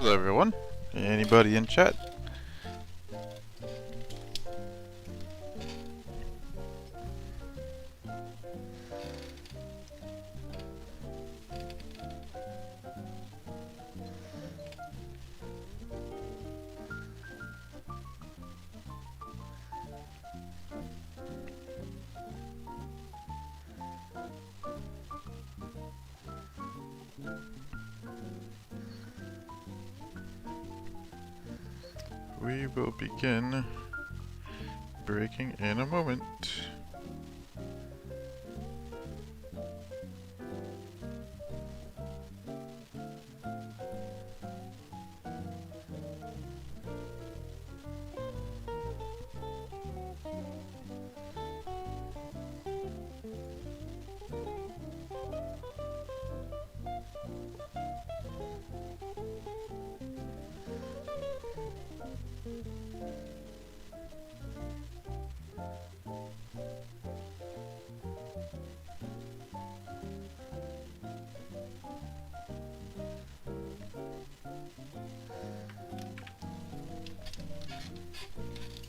Hello everyone. Anybody in chat? We will begin breaking in a moment.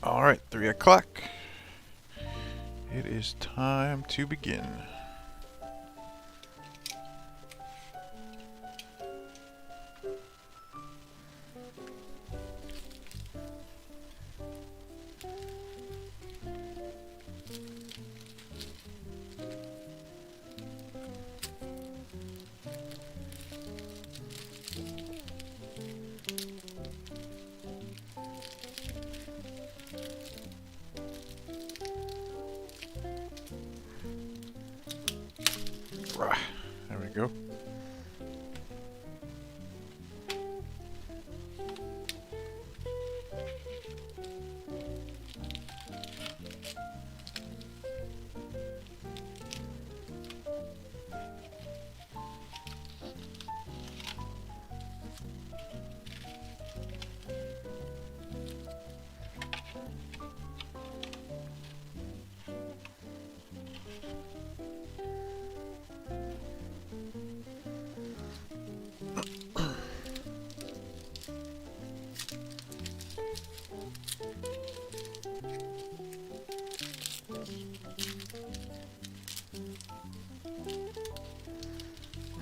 Alright, 3 o'clock. It is time to begin. There we go.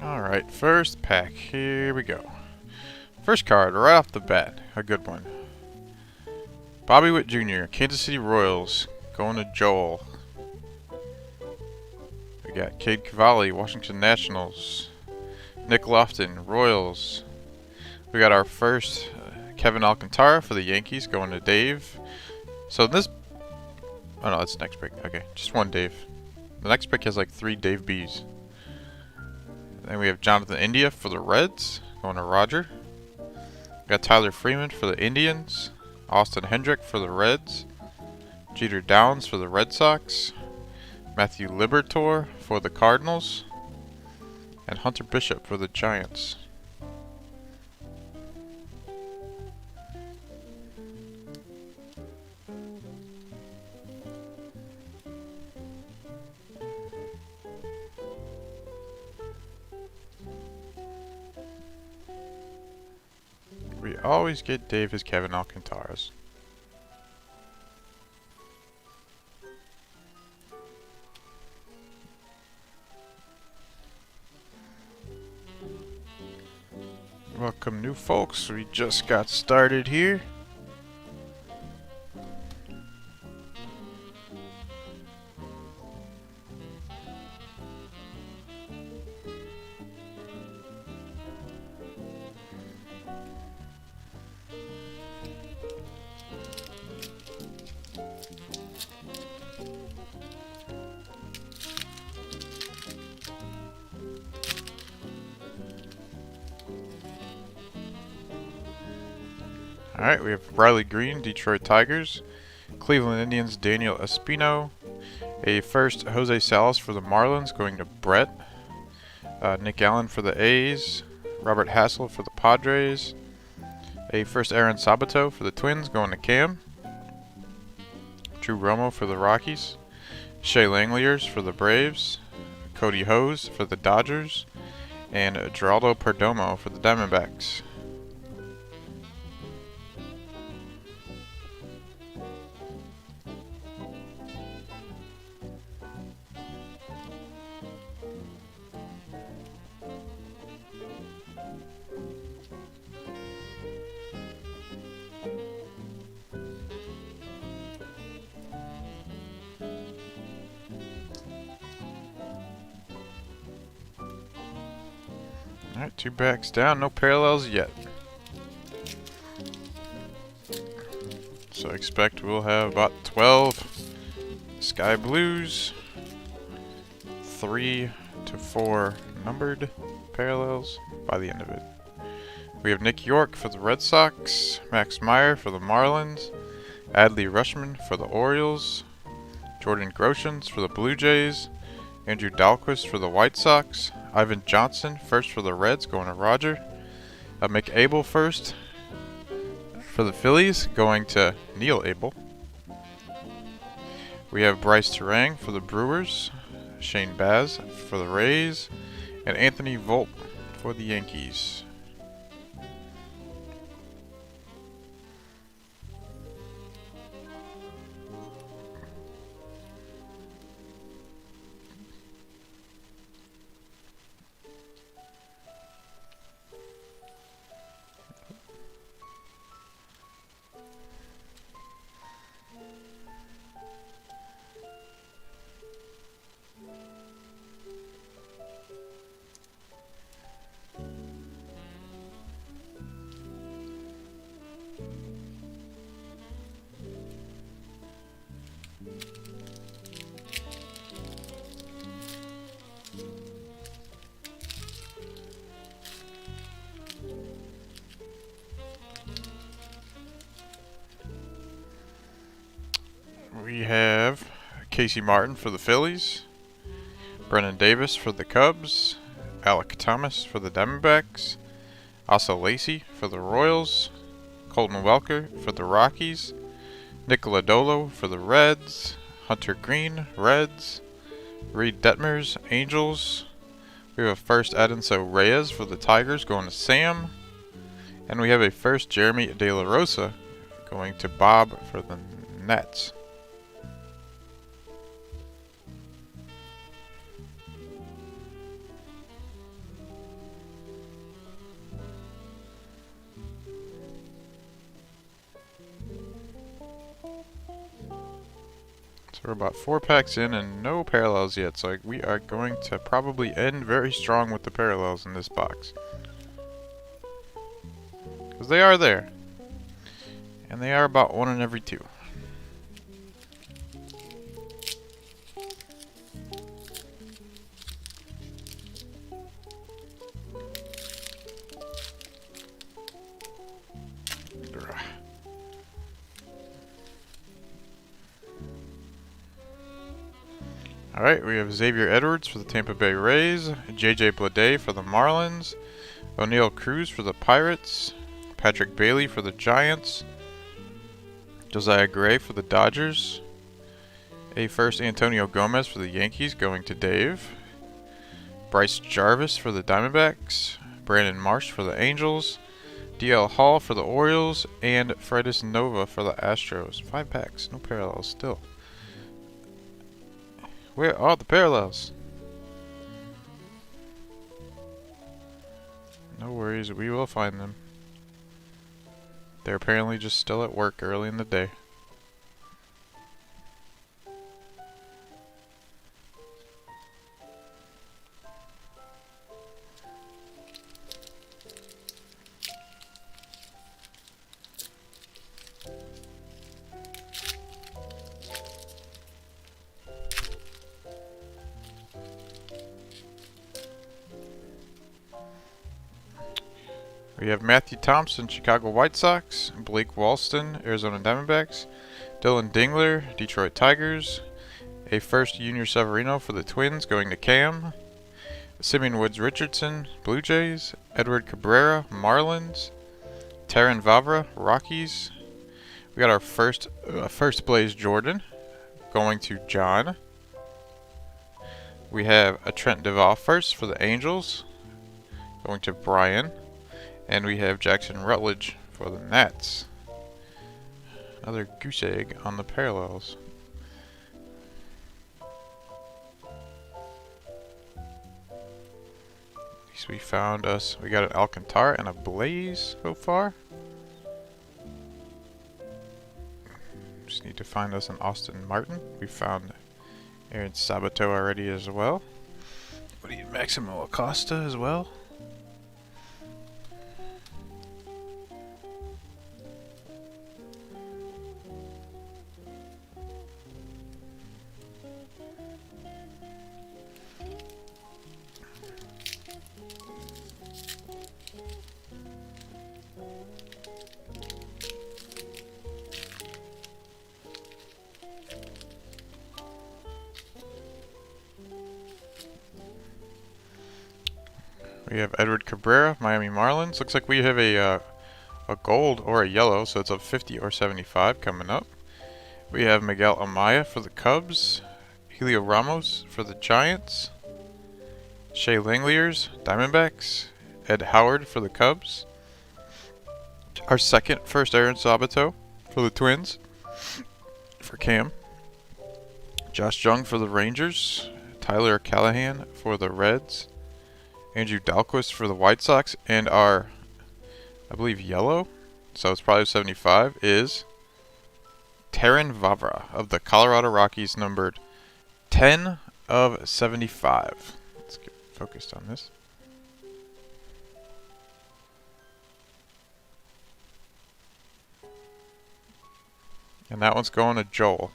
Alright, first pack. Here we go. First card, right off the bat. A good one. Bobby Witt Jr., Kansas City Royals. Going to Joel. We got Cade Cavalli, Washington Nationals. Nick Lofton, Royals. We got our first Kevin Alcantara for the Yankees. Going to Dave. So this... Oh no, that's the next pick. Okay, just one Dave. The next pick has like 3 Dave B's. Then we have Jonathan India for the Reds, going to Roger. We got Tyler Freeman for the Indians, Austin Hendrick for the Reds, Jeter Downs for the Red Sox, Matthew Liberatore for the Cardinals, and Hunter Bishop for the Giants. We always get Dave his Kevin Alcantaras. Welcome new folks, we just got started here. Alright, we have Riley Green, Detroit Tigers, Cleveland Indians, Daniel Espino, a first Jose Salas for the Marlins going to Brett, Nick Allen for the A's, Robert Hassel for the Padres, a first Aaron Sabato for the Twins going to Cam, Drew Romo for the Rockies, Shea Langeliers for the Braves, Cody Hose for the Dodgers, and Geraldo Perdomo for the Diamondbacks. Alright, 2 backs down, no parallels yet. So I expect we'll have about 12 sky blues, 3 to 4 numbered parallels by the end of it. We have Nick York for the Red Sox, Max Meyer for the Marlins, Adley Rutschman for the Orioles, Jordan Groshans for the Blue Jays, Andrew Dahlquist for the White Sox, Ivan Johnson first for the Reds, going to Roger. Mick Abel first for the Phillies, going to Neil Abel. We have Bryce Terang for the Brewers, Shane Baz for the Rays, and Anthony Volpe for the Yankees. We have Casey Martin for the Phillies, Brennan Davis for the Cubs, Alec Thomas for the Diamondbacks, Asa Lacy for the Royals, Colton Welker for the Rockies, Nick Lodolo for the Reds, Hunter Green, Reds, Reed Detmers, Angels. We have a first Edinson Reyes for the Tigers, going to Sam. And we have a first Jeremy De La Rosa going to Bob for the Nets. We're about 4 packs in and no parallels yet, so we are going to probably end very strong with the parallels in this box. Because they are there. And they are about 1 in every 2. Alright, we have Xavier Edwards for the Tampa Bay Rays, JJ Bleday for the Marlins, O'Neal Cruz for the Pirates, Patrick Bailey for the Giants, Josiah Gray for the Dodgers, a first Antonio Gomez for the Yankees, going to Dave, Bryce Jarvis for the Diamondbacks, Brandon Marsh for the Angels, DL Hall for the Orioles, and Fredis Nova for the Astros. 5 packs, no parallels still. Where are the parallels? No worries, we will find them. They're apparently just still at work early in the day. We have Matthew Thompson, Chicago White Sox, Blake Walston, Arizona Diamondbacks, Dylan Dingler, Detroit Tigers, a first Junior Severino for the Twins, going to Cam, Simeon Woods Richardson, Blue Jays, Edward Cabrera, Marlins, Taron Vavra, Rockies. We got our first Blaze Jordan, going to John. We have a Trent Duvall first for the Angels, going to Brian. And we have Jackson Rutledge for the Nats. Another goose egg on the parallels. At least we found us. We got an Alcantara and a Blaze so far. Just need to find us an Austin Martin. We found Aaron Sabato already as well. We need Maximo Acosta as well. We have Edward Cabrera, Miami Marlins. Looks like we have a gold or a yellow, so it's a 50 or 75 coming up. We have Miguel Amaya for the Cubs, Helio Ramos for the Giants, Shea Langeliers, Diamondbacks, Ed Howard for the Cubs, our first Aaron Sabato for the Twins, for Cam, Josh Jung for the Rangers, Tyler Callahan for the Reds, Andrew Dalquist for the White Sox, and our, I believe, yellow, so it's probably 75, is Terran Vavra of the Colorado Rockies, numbered 10 of 75. Let's get focused on this. And that one's going to Joel.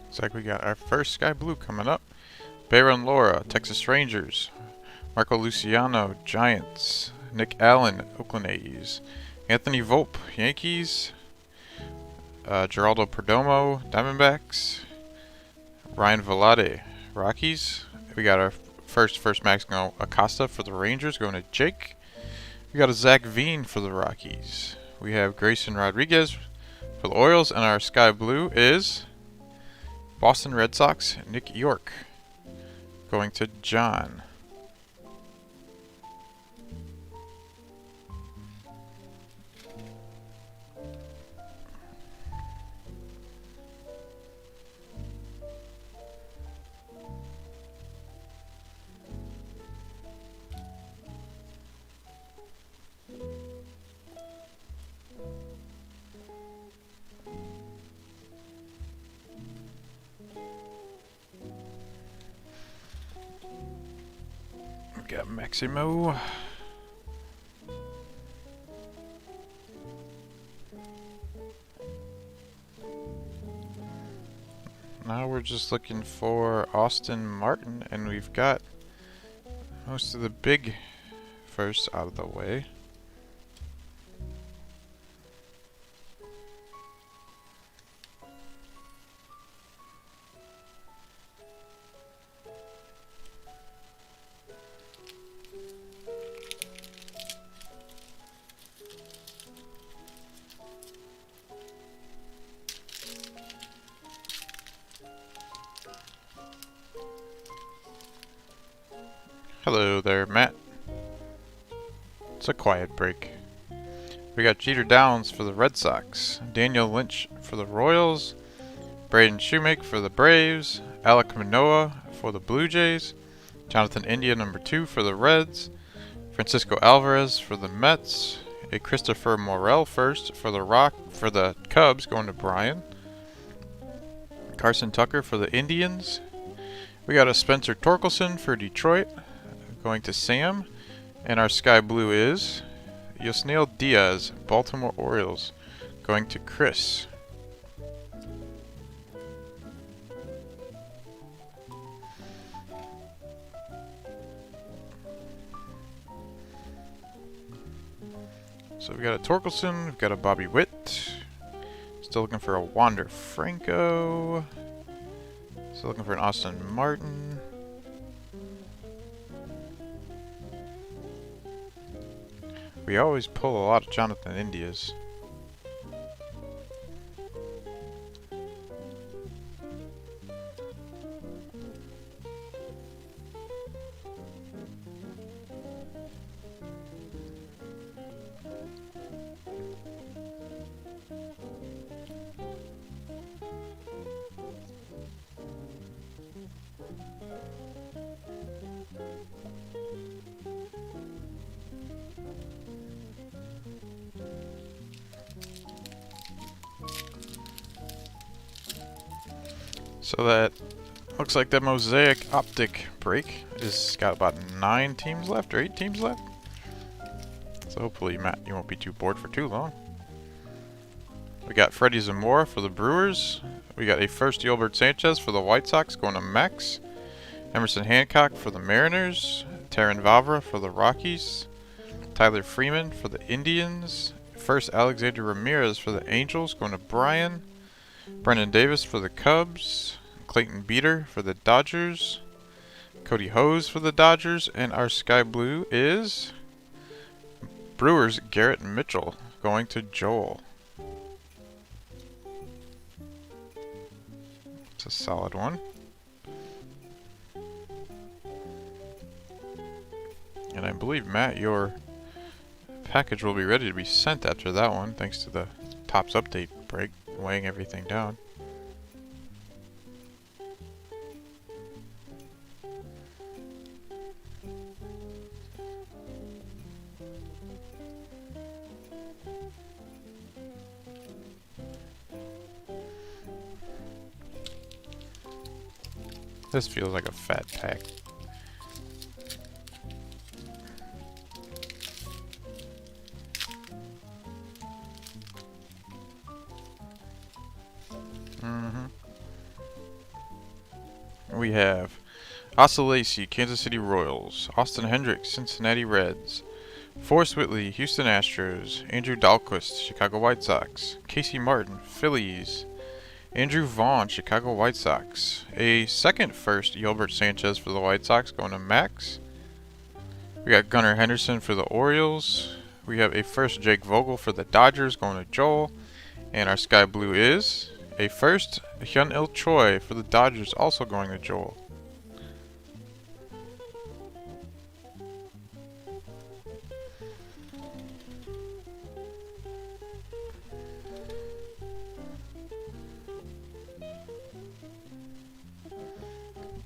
Looks like we got our first Sky Blue coming up. Bayron Lora, Texas Rangers. Marco Luciano, Giants. Nick Allen, Oakland A's. Anthony Volpe, Yankees. Geraldo Perdomo, Diamondbacks. Ryan Velade, Rockies. We got our first Maximo Acosta for the Rangers, going to Jake. We got a Zach Veen for the Rockies. We have Grayson Rodriguez for the Orioles, and our Sky Blue is Boston Red Sox, Nick York, going to John. Got Maximo. Now we're just looking for Austin Martin, and we've got most of the big first out of the way. Hello there, Matt. It's a quiet break. We got Jeter Downs for the Red Sox, Daniel Lynch for the Royals, Braden Shoemake for the Braves, Alek Manoah for the Blue Jays, Jonathan India #2 for the Reds, Francisco Alvarez for the Mets, a Christopher Morel first for the Cubs, going to Brian, Carson Tucker for the Indians. We got a Spencer Torkelson for Detroit, going to Sam, and our Sky Blue is Yosniel Diaz, Baltimore Orioles, going to Chris. So we've got a Torkelson, we've got a Bobby Witt, still looking for a Wander Franco, still looking for an Austin Martin. We always pull a lot of Jonathan Indias. So that looks like the Mosaic Optic break is got about 9 teams left or 8 teams left. So hopefully, Matt, you won't be too bored for too long. We got Freddie Zamora for the Brewers. We got a first Yolbert Sanchez for the White Sox going to Max. Emerson Hancock for the Mariners. Terran Vavra for the Rockies. Tyler Freeman for the Indians. First Alexander Ramirez for the Angels going to Brian. Brendan Davis for the Cubs. Clayton Beater for the Dodgers. Cody Hose for the Dodgers. And our Sky Blue is Brewers Garrett Mitchell going to Joel. It's a solid one. And I believe, Matt, your package will be ready to be sent after that one, thanks to the Topps update break, weighing everything down. This feels like a fat pack. We have Asa Lacy, Kansas City Royals. Austin Hendricks, Cincinnati Reds. Forrest Whitley, Houston Astros. Andrew Dahlquist, Chicago White Sox. Casey Martin, Phillies. Andrew Vaughn, Chicago White Sox. A second first Yolbert Sanchez for the White Sox going to Max. We got Gunnar Henderson for the Orioles. We have a first Jake Vogel for the Dodgers going to Joel. And our Sky Blue is a first Hyun-Il Choi for the Dodgers also going to Joel.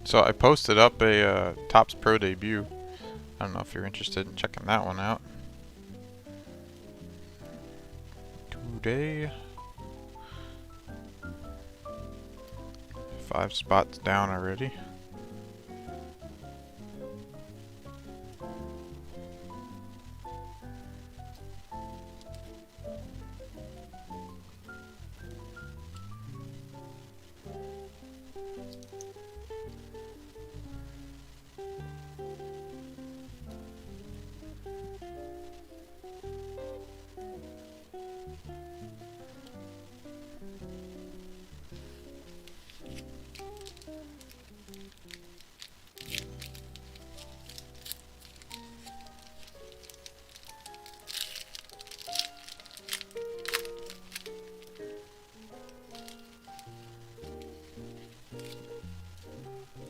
So I posted up a Topps Pro debut. I don't know if you're interested in checking that one out. Today, 5 spots down already.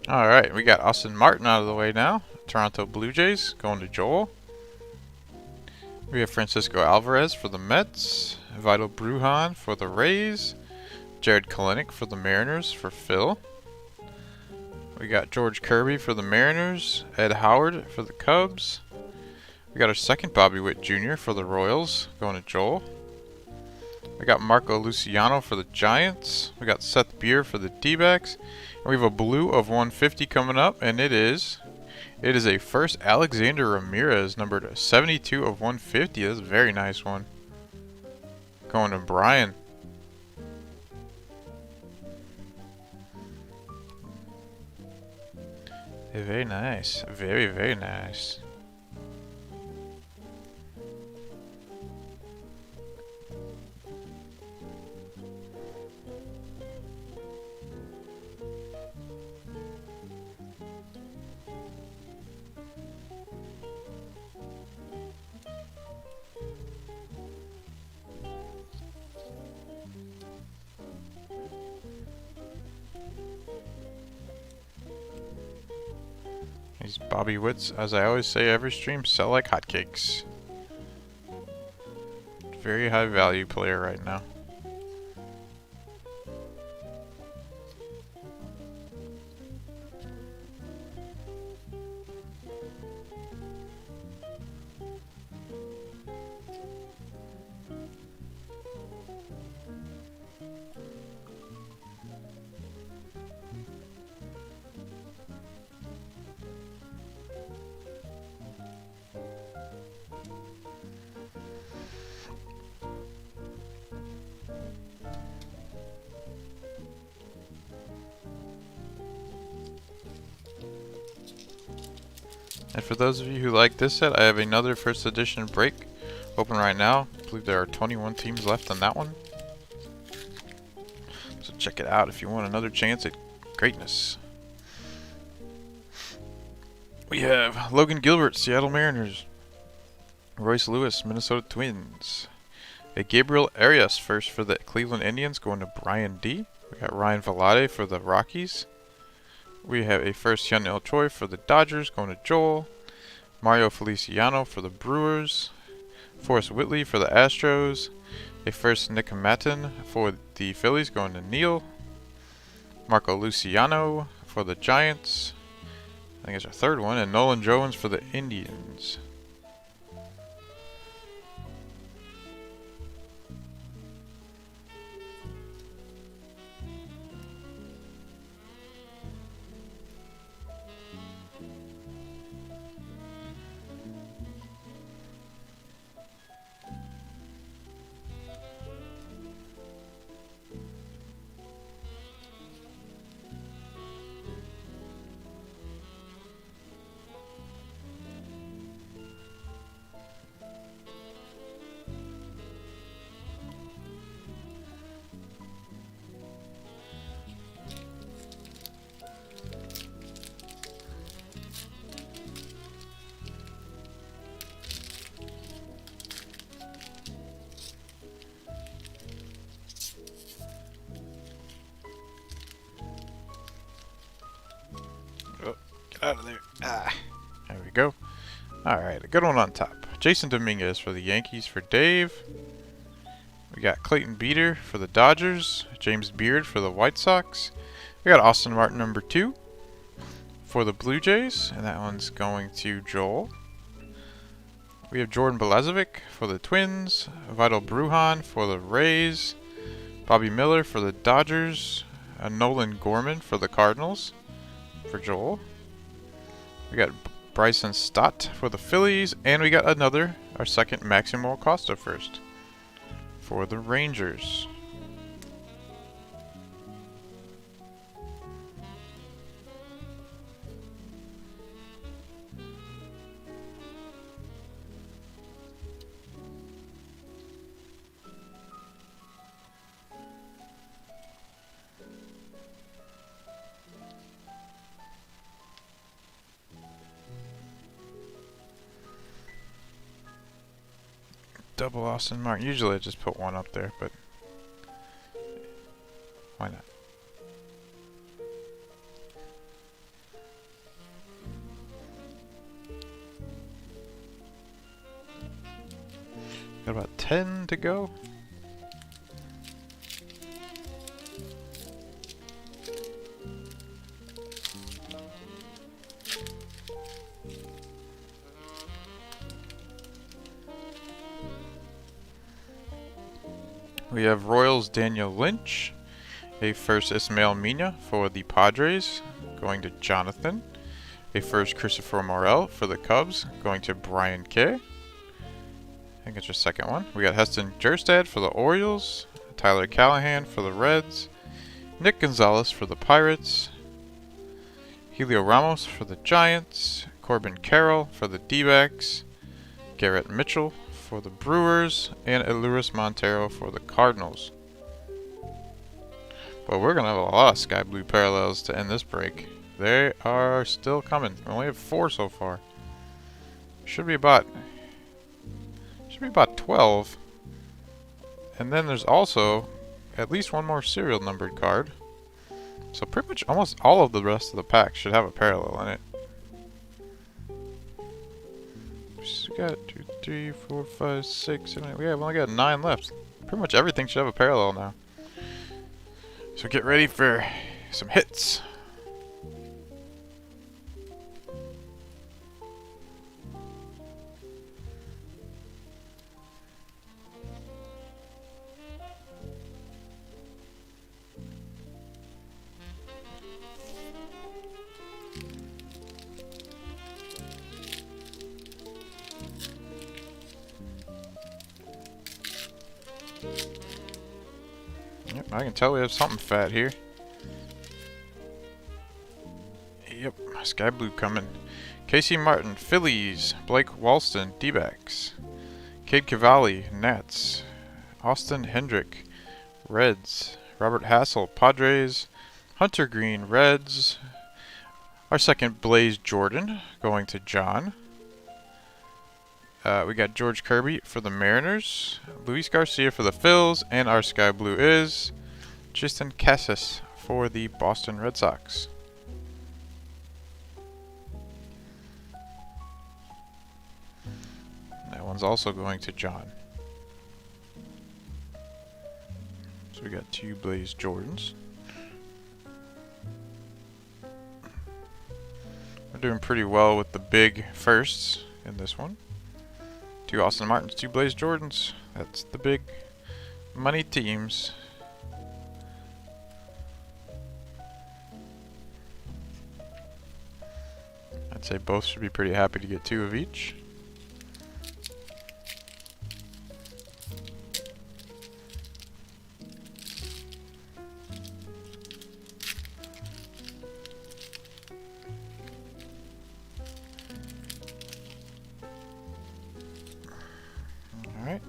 Alright, we got Austin Martin out of the way now. Toronto Blue Jays going to Joel. We have Francisco Alvarez for the Mets. Vital Brujan for the Rays. Jared Kelenic for the Mariners for Phil. We got George Kirby for the Mariners. Ed Howard for the Cubs. We got our second Bobby Witt Jr. for the Royals going to Joel. We got Marco Luciano for the Giants. We got Seth Beer for the D-backs. And we have a blue of 150 coming up, and it is a first Alexander Ramirez, numbered 72 of 150. That's a very nice one. Going to Brian. Very nice. Very, very nice. These Bobby Witts, as I always say every stream, sell like hotcakes. Very high value player right now. And for those of you who like this set, I have another first edition break open right now. I believe there are 21 teams left on that one. So check it out if you want another chance at greatness. We have Logan Gilbert, Seattle Mariners. Royce Lewis, Minnesota Twins. A Gabriel Arias first for the Cleveland Indians going to Brian D. We got Ryan Velarde for the Rockies. We have a first Hyun-Il Choi for the Dodgers going to Joel. Mario Feliciano for the Brewers. Forrest Whitley for the Astros. A first Nick Matin for the Phillies going to Neil. Marco Luciano for the Giants. I think it's our third one. And Nolan Jones for the Indians. Oh, get out of there. Ah, there we go. Alright, a good one on top. Jason Dominguez for the Yankees for Dave. We got Clayton Beeter for the Dodgers. James Beard for the White Sox. We got Austin Martin number 2 for the Blue Jays. And that one's going to Joel. We have Jordan Balazovic for the Twins. Vital Brujan for the Rays. Bobby Miller for the Dodgers. Nolan Gorman for the Cardinals for Joel. We got Bryson Stott for the Phillies, and we got our second Maximo Acosta first for the Rangers. Double Austin Martin. Usually I just put one up there, but why not? Got about 10 to go. We have Royals Daniel Lynch, a first Ismael Mina for the Padres, going to Jonathan. A first Christopher Morel for the Cubs, going to Brian K. I think it's your second one. We got Heston Jerstad for the Orioles, Tyler Callahan for the Reds, Nick Gonzalez for the Pirates, Helio Ramos for the Giants, Corbin Carroll for the D-backs, Garrett Mitchell for the Brewers, and Eluris Montero for the Cardinals. But we're going to have a lot of sky blue parallels to end this break. They are still coming. We only have 4 so far. Should be about 12. And then there's also at least one more serial numbered card. So pretty much almost all of the rest of the pack should have a parallel in it. We got 2, 3, 4, 5, 6, 7, 8. We've only got 9 left. Pretty much everything should have a parallel now. So get ready for some hits. Yep, I can tell we have something fat here. Yep, Sky Blue coming. Casey Martin, Phillies. Blake Walston, D-backs. Cade Cavalli, Nats. Austin Hendrick, Reds. Robert Hassel, Padres. Hunter Green, Reds. Our second Blaze Jordan going to John. We got George Kirby for the Mariners. Luis Garcia for the Phils. And our Sky Blue is Tristan Casas for the Boston Red Sox. That one's also going to John. So we got 2 Blaze Jordans. We're doing pretty well with the big firsts in this one. 2 Austin Martins, 2 Blaze Jordans. That's the big money teams. I'd say both should be pretty happy to get 2 of each. Alright.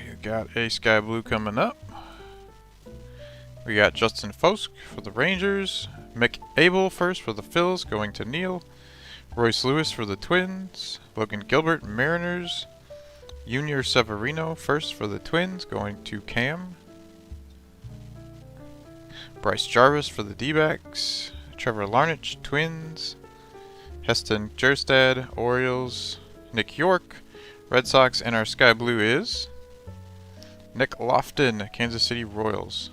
You got a Sky Blue coming up. We got Justin Fosk for the Rangers. Mick Abel first for the Phils, going to Neil. Royce Lewis for the Twins. Logan Gilbert, Mariners. Junior Severino first for the Twins, going to Cam. Bryce Jarvis for the D-backs. Trevor Larnach, Twins. Heston Jerstad, Orioles. Nick York, Red Sox, and our Sky Blue is Nick Lofton, Kansas City Royals,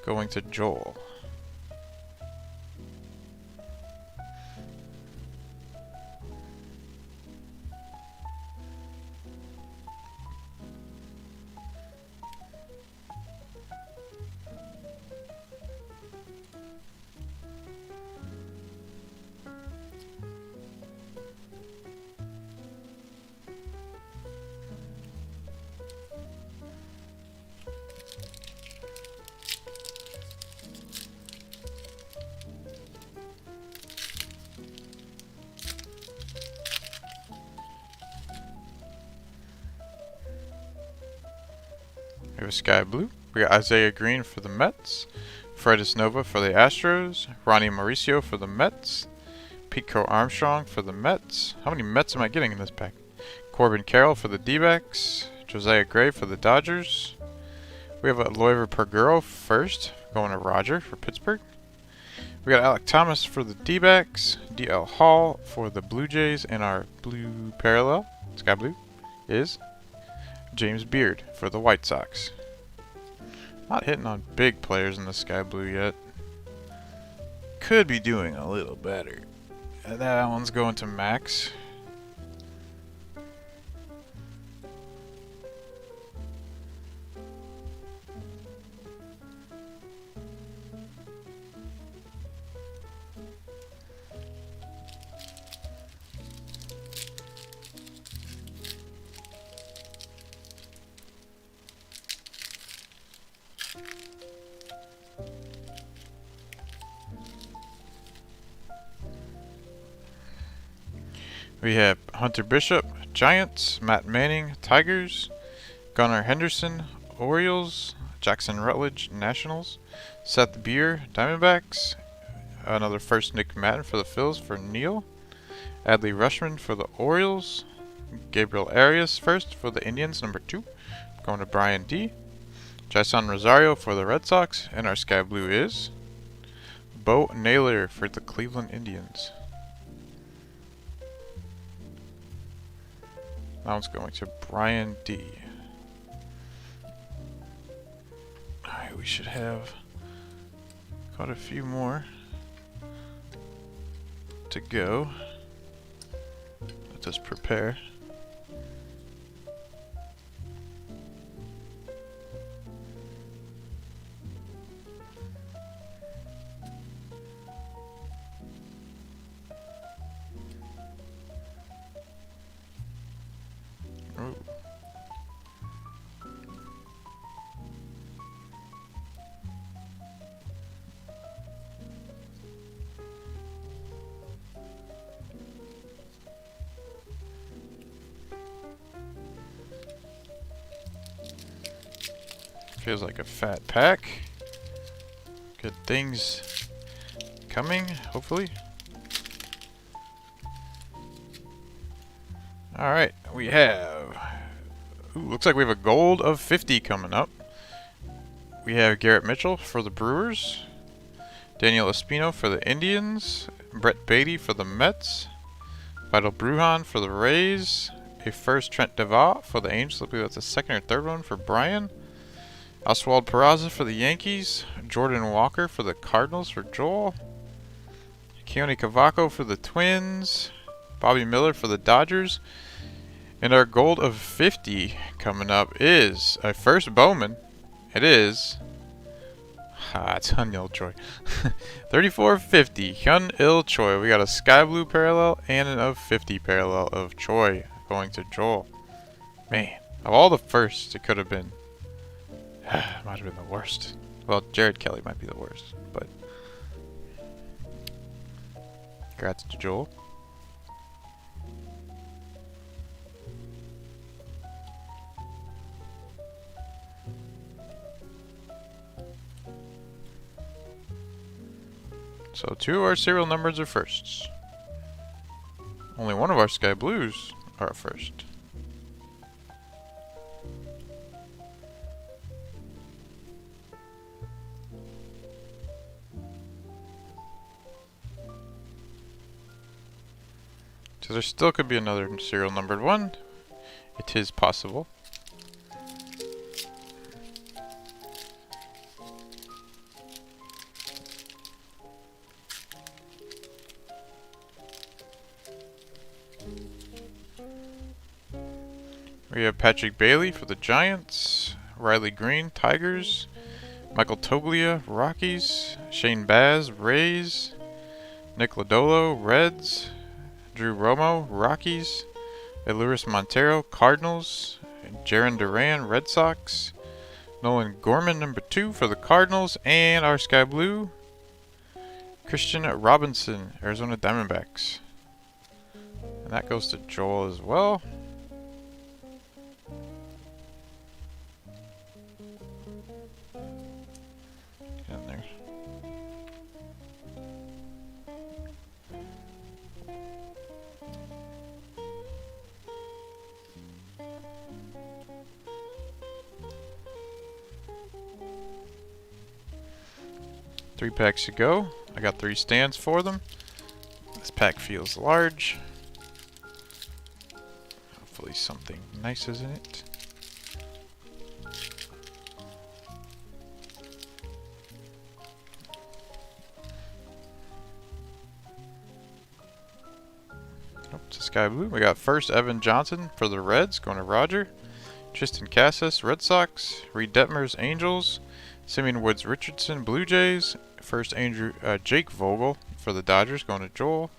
going to Joel. We have a Sky Blue. We got Isaiah Green for the Mets. Fredis Nova for the Astros. Ronnie Mauricio for the Mets. Pico Armstrong for the Mets. How many Mets am I getting in this pack? Corbin Carroll for the D-backs. Josiah Gray for the Dodgers. We have a Loiver Perguro first, going to Roger for Pittsburgh. We got Alec Thomas for the D-backs. DL Hall for the Blue Jays. And our blue parallel, Sky Blue, is James Beard for the White Sox. Not hitting on big players in the Sky Blue yet. Could be doing a little better. And that one's going to Max. We have Hunter Bishop, Giants. Matt Manning, Tigers. Gunnar Henderson, Orioles. Jackson Rutledge, Nationals. Seth Beer, Diamondbacks. Another first Nick Madden for the Phils for Neil. Adley Rushman for the Orioles. Gabriel Arias first for the Indians, number 2. Going to Brian D. Jason Rosario for the Red Sox. And our Sky Blue is Bo Naylor for the Cleveland Indians. That one's going to Brian D. Alright, we should have quite a few more to go. Let us prepare. Ooh. Feels like a fat pack. Good things coming, hopefully. Alright, we have... Ooh, looks like we have a gold of 50 coming up. We have Garrett Mitchell for the Brewers. Daniel Espino for the Indians. Brett Beatty for the Mets. Vital Brujan for the Rays. A first Trent Devat for the Angels. I believe that's a second or third one for Brian. Oswald Peraza for the Yankees. Jordan Walker for the Cardinals for Joel. Keone Cavaco for the Twins. Bobby Miller for the Dodgers. And our gold of 50 coming up is a first Bowman. It is... it's Hyun Il Choi. 3450, Hyun Il Choi. We got a sky blue parallel and an of 50 parallel of Choi going to Joel. Man, of all the firsts, it could have been... might have been the worst. Well, Jared Kelly might be the worst, but... Congrats to Joel. So 2 of our serial numbers are firsts. Only 1 of our sky blues are first. So there still could be another serial numbered one. It is possible. We have Patrick Bailey for the Giants, Riley Green, Tigers, Michael Toglia, Rockies, Shane Baz, Rays, Nick Lodolo, Reds, Drew Romo, Rockies, Eluris Montero, Cardinals, Jarren Duran, Red Sox, Nolan Gorman, number 2 for the Cardinals, and our Sky Blue, Christian Robinson, Arizona Diamondbacks. And that goes to Joel as well. In there. Three packs to go. I got 3 stands for them. This pack feels large. Hopefully something nice is in it. Oh, it's a sky blue. We got first Evan Johnson for the Reds, going to Roger. Tristan Casas, Red Sox. Reed Detmers, Angels. Simeon Woods Richardson, Blue Jays. First Jake Vogel for the Dodgers, going to Joel.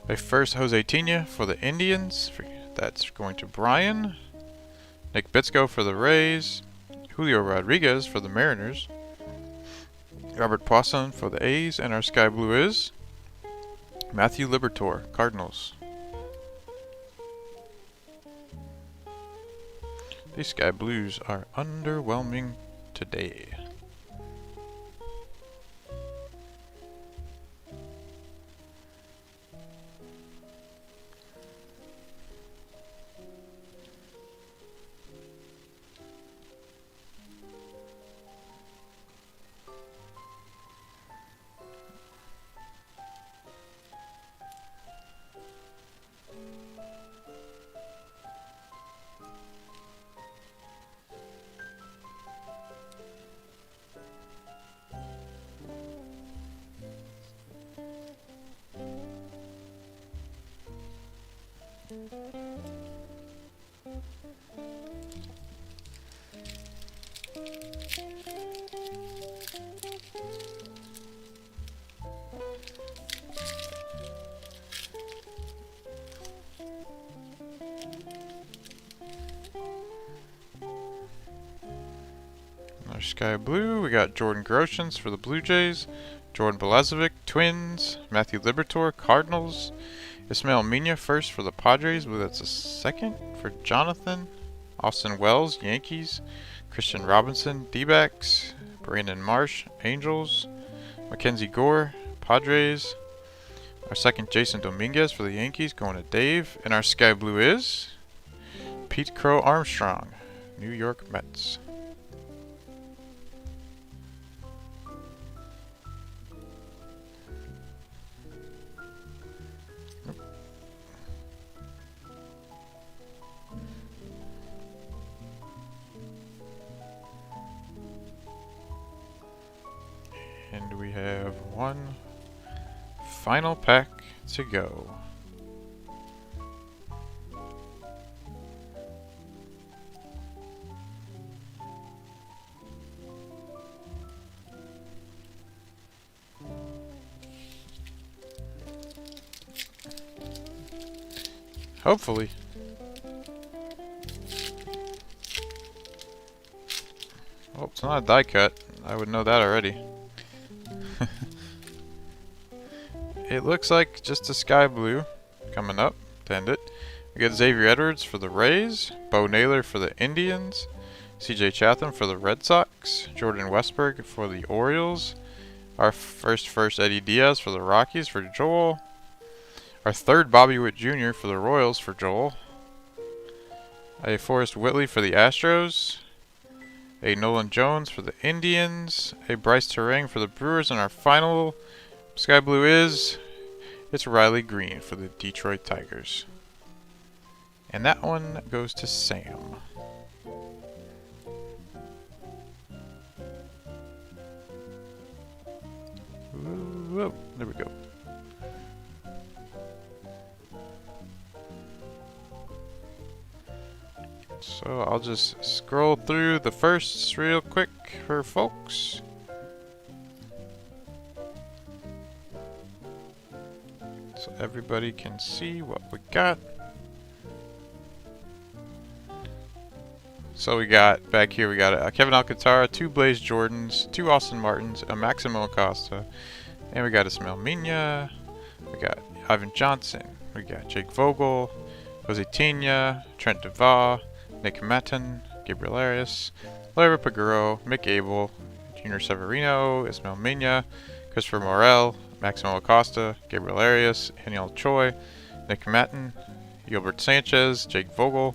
A first Jose Tina for the Indians. That's going to Brian. Nick Bitsko for the Rays. Julio Rodriguez for the Mariners. Robert Poisson for the A's. And our sky blue is Matthew Liberatore, Cardinals. These sky blues are underwhelming today. Our sky blue, we got Jordan Groshans for the Blue Jays, Jordan Balazovic, Twins, Matthew Liberatore, Cardinals, Ismael Mina first for the Padres, but that's a second for Jonathan, Austin Wells, Yankees, Christian Robinson, D-backs. Brandon Marsh, Angels. Mackenzie Gore, Padres. Our second, Jason Dominguez for the Yankees, going to Dave. And our sky blue is Pete Crow Armstrong, New York Mets. And we have one final pack to go. Hopefully. Oh, it's not a die cut. I would know that already. It looks like just a sky blue coming up to end it. We got Xavier Edwards for the Rays, Bo Naylor for the Indians, CJ Chatham for the Red Sox, Jordan Westberg for the Orioles, our first Eddie Diaz for the Rockies for Joel, our third Bobby Witt Jr. for the Royals for Joel, a Forrest Whitley for the Astros, a Nolan Jones for the Indians, a Bryce Terang for the Brewers, and our final sky blue is, it's Riley Green for the Detroit Tigers. And that one goes to Sam. Whoa, there we go. So I'll just scroll through the firsts real quick for folks. So everybody can see what we got. So we got, back here we got a Kevin Alcantara, 2 Blaze Jordans, 2 Austin Martins, a Maximo Acosta, and we got Ismael Mina, we got Ivan Johnson, we got Jake Vogel, Jose Tina, Trent DeVaw, Nick Matten, Gabriel Arias, Larry Paguro, Mick Abel, Junior Severino, Ismael Mina, Christopher Morel, Maximo Acosta, Gabriel Arias, Daniel Choi, Nick Matten, Gilbert Sanchez, Jake Vogel,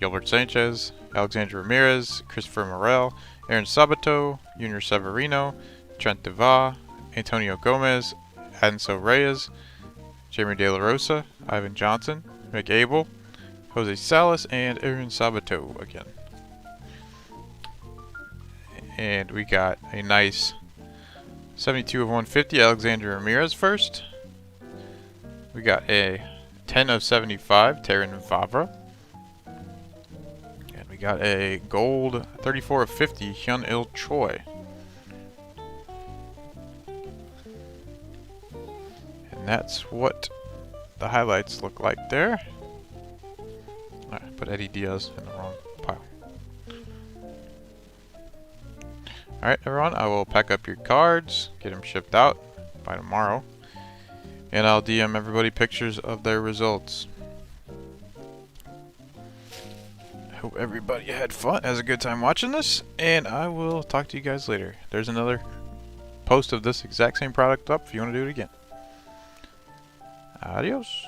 Gilbert Sanchez, Alexander Ramirez, Christopher Morel, Aaron Sabato, Junior Severino, Trent DeVaw, Antonio Gomez, Adenso Reyes, Jeremy De La Rosa, Ivan Johnson, Mick Abel, Jose Salas, and Aaron Sabato again. And we got a nice 72 of 150 Alexander Ramirez first. We got a 10 of 75 Terran Favre. And we got a gold 34 of 50 Hyun Il Choi. And that's what the highlights look like there. I put Eddie Diaz in the wrong pile. Alright everyone, I will pack up your cards, get them shipped out by tomorrow, and I'll DM everybody pictures of their results. I hope everybody had fun, has a good time watching this, and I will talk to you guys later. There's another post of this exact same product up if you want to do it again. Adios.